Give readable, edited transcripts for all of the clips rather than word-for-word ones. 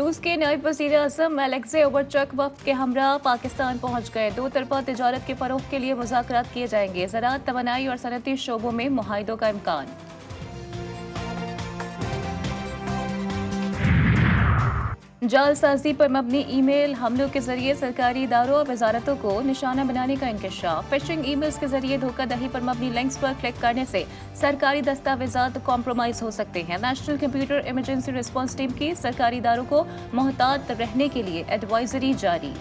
रूस के नायब वज़ीर आज़म अलेक्सी ओवरचक वफ़द के हमरा पाकिस्तान पहुंच गए। दो तरफा तिजारत के फ़रोग़ के लिए मुज़ाकरात किए जाएंगे। ज़राअत, तवानाई और सनअती शोबों में मुआहिदों का इम्कान। जालसाजी पर मबनी ईमेल हमलों के जरिए सरकारी इदारों और वजारतों को निशाना बनाने का इंकशाफ। फिशिंग ईमेल्स के जरिए धोखाधड़ी पर मबनी लिंक्स पर क्लिक करने से सरकारी दस्तावेजात कॉम्प्रोमाइज हो सकते हैं। National computer emergency response team की सरकारी इदारों को मोहतात रहने के लिए एडवाइजरी जारी।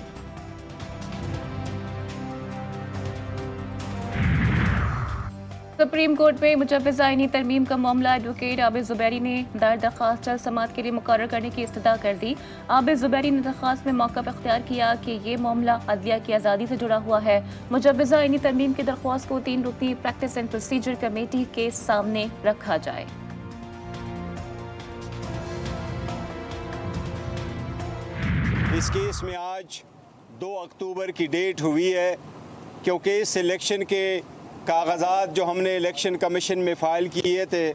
सुप्रीम कोर्ट में मुजव्वज़ आईनी तरमीम का मामला एडवोकेट आबिद ज़ुबैरी ने दायर दरख्वास्त जल्द समाअत के लिए मुकर्रर करने की इस्तदा कर दी। आबिद ज़ुबैरी ने दरख्वास्त में मौक़िफ़ इख्तियार किया कि ये मामला अदलिया की आज़ादी से जुड़ा हुआ है। मुजव्वज़ आईनी तरमीम की दरख्वास्त को 3 रुकनी प्रैक्टिस एंड प्रोसीजर कमेटी के सामने रखा जाए। इस केस में आज 2 अक्टूबर की डेट हुई है, क्योंकि इस इलेक्शन के कागजात जो हमने इलेक्शन कमीशन में फ़ाइल किए थे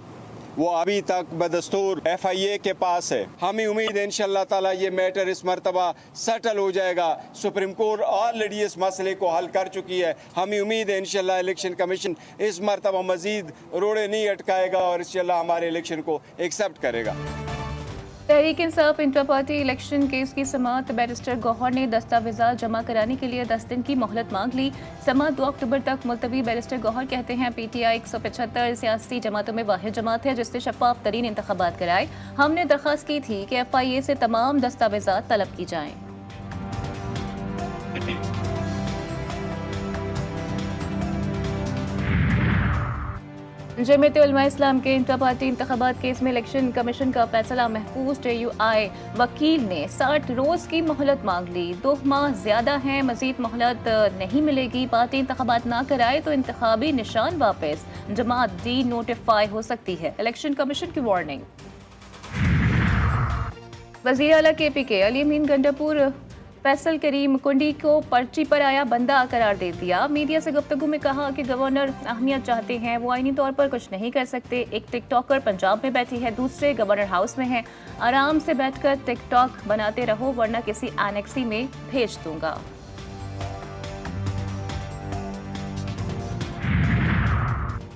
वो अभी तक बदस्तूर FIA के पास है। हमें उम्मीद है इंशाअल्लाह ताला ये मैटर इस मरतबा सेटल हो जाएगा। सुप्रीम कोर्ट ऑलरेडी इस मसले को हल कर चुकी है। हमें उम्मीद है इंशाअल्लाह इलेक्शन कमीशन इस मरतबा मज़ीद रोड़े नहीं अटकाएगा और इंशाअल्लाह हमारे इलेक्शन को एक्सेप्ट करेगा। Tehreek Insaf inter party election case की समाअत बैरिस्टर गौहर ने दस्तावेजात जमा कराने के लिए 10 दिन की मोहलत मांग ली। समाअत 2 अक्टूबर तक मुलतवी। बैरिस्टर गौहर कहते हैं PTI 175 सियासी जमातों में वाहिद जमात है जिससे शफाफ तरीन इंतखाबात कराए। हमने दरख्वास्त की थी कि FIA से तमाम दस्तावेजात तलब की जाएं। जमीयत उलमा इस्लाम के इंटर पार्टी इंतखाबात केस में इलेक्शन कमीशन का फैसला महफूज। JUI वकील ने 60 रोज की मोहलत मांग ली। 2 माह ज्यादा हैं, मजीद मोहलत नहीं मिलेगी। पार्टी इंतखाबात ना कराए तो इंतखाबी निशान वापस। जमात डी नोटिफाई हो सकती है। इलेक्शन कमीशन की वार्निंग। वज़ीर आला KPK अली अमीन गंडापुर फैसल करीम कुंडी को पर्ची पर आया बंदा करार दे दिया। मीडिया से गुफ्तगू में कहा कि गवर्नर अहमियत चाहते हैं, वो आईनी तौर पर कुछ नहीं कर सकते। एक टिकटॉकर पंजाब में बैठी है, दूसरे गवर्नर हाउस में हैं। आराम से बैठकर टिकटॉक बनाते रहो वरना किसी एनेक्सी में भेज दूंगा।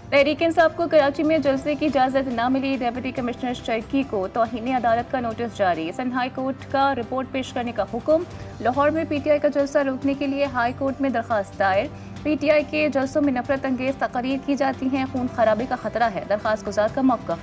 तहरीक इंसाफ को कराची में जलसे की इजाजत न मिली। डेप्यूटी कमिश्नर शर्की को तौहीन अदालत का नोटिस जारी। सिंध हाई कोर्ट का रिपोर्ट पेश करने का हुक्म। लाहौर में PTI का जलसा रोकने के लिए हाई कोर्ट में दरखास्त दायर। PTI के जलसों में नफरत अंगेज तकरीर की जाती हैं, खून खराबे का खतरा है। दरखास्त गुजार का मौक़िफ़।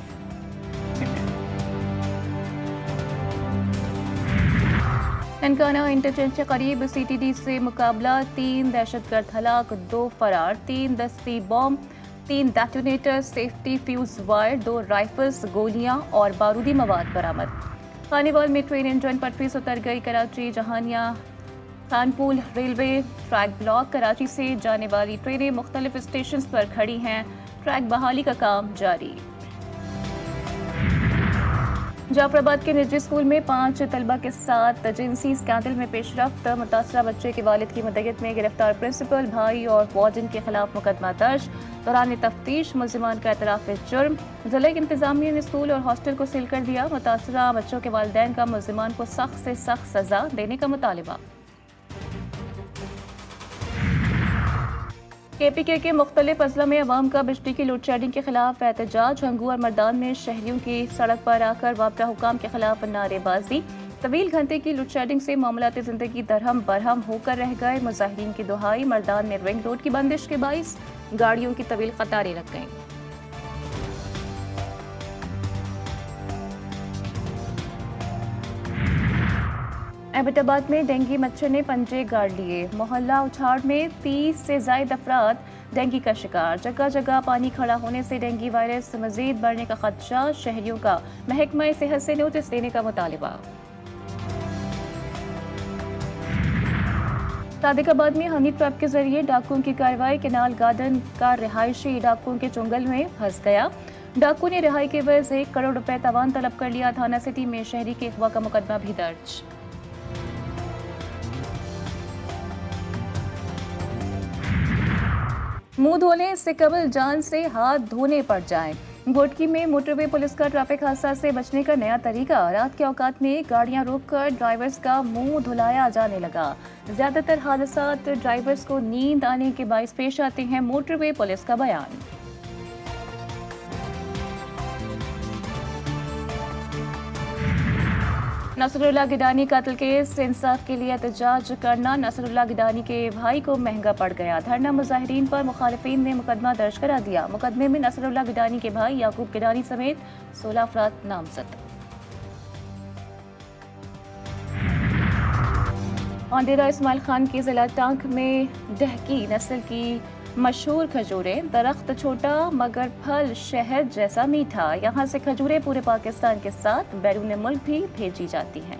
ननकाना इंटरचेंज के करीब CTD से मुकाबला। 3 दहशतगर्द हलाक, 2 फरार, 3 दस्ती bomb, 3 detonator, safety fuse wire, 2 rifles, गोलियां और बारूदी मवाद बरामद। खानेवाल में ट्रेन इंजन पटरी से उतर गई। Karachi Jahania Khanpul railway track block. Karachi से जाने वाली ट्रेनें मुख्तलिफ स्टेशन पर खड़ी हैं। ट्रैक बहाली का काम जारी। जाफराबाद के निजी स्कूल में 5 तलबा के साथ जिनसी स्कैंडल में पेशरफ्त। मुतासरा बच्चे के वालिद की मदयत में गिरफ्तार प्रिंसिपल, भाई और वार्डन के खिलाफ मुकदमा दर्ज। दौरान तफ्तीश मुलजिमान का एतराफ़ जुर्म। जिला इंतजामिया ने स्कूल और हॉस्टल को सील कर दिया। मुतासरा बच्चों के वालिदैन का मुलजिमान को सख्त से सख्त सजा देने का मुतालिबा। KPK के मुख्तलिफ अजला में अवाम का बिजली की लोड शेडिंग के खिलाफ एहतजाज। हंगू और मर्दान में शहरियों की सड़क पर आकर वाबता हुकाम के खिलाफ नारेबाजी। तवील घंटे की लोड शेडिंग से मामलाती जिंदगी दरहम बरहम होकर रह गए। मुजाहिरीन की दुहाई। मर्दान में रिंग रोड की बंदिश के बाइस गाड़ियों की तवील कतारें लग गईं। एबटाबाद में डेंगू मच्छर ने पंजे गाड़ लिए। मोहल्ला उछाड़ में 30 से ज्यादा अफराद डेंगू का शिकार। जगह जगह पानी खड़ा होने से डेंगू वायरस मजीद बढ़ने का खदशा। शहरियों का महकमा सेहत से नोटिस देने का मुतालिबा। सादिकाबाद में हनी ट्रैप के जरिए डाकुओं की कार्रवाई। केनाल गार्डन का रिहायशी डाकुओं के चुंगल में फंस गया। डाकू ने रिहाई के एवज 1 करोड़ रुपए तावान तलब कर लिया। थाना सिटी में शहरी के अगवा का मुकदमा भी दर्ज। मुंह धोने से कबल जान से हाथ धोने पड़ जाएं। गोटकी में मोटरवे पुलिस का ट्रैफिक हादसा से बचने का नया तरीका। रात के औकात में गाड़ियां रोककर ड्राइवर्स का मुंह धुलाया जाने लगा। ज्यादातर हादसा ड्राइवर्स को नींद आने के बायस पेश आते हैं, मोटरवे पुलिस का बयान। नसरुल्लाह गिडानी कत्ल केस से इंसाफ के लिए एहतजाज करना नसरुल्लाह गिडानी के भाई को महंगा पड़ गया। धरना मुजाहिरीन पर मुखालिफिन ने मुकदमा दर्ज करा दिया। मुकदमे में नसरुल्लाह गिडानी के भाई याकूब गिडानी समेत 16 अफराद नामजद। औंदेरा इस्माइल खान की जिला टांग में दहकी नस्ल की मशहूर खजूरें। दरख्त छोटा मगर फल शहद जैसा मीठा। यहाँ से खजूरें पूरे पाकिस्तान के साथ बैरून मुल्क भी भेजी जाती हैं।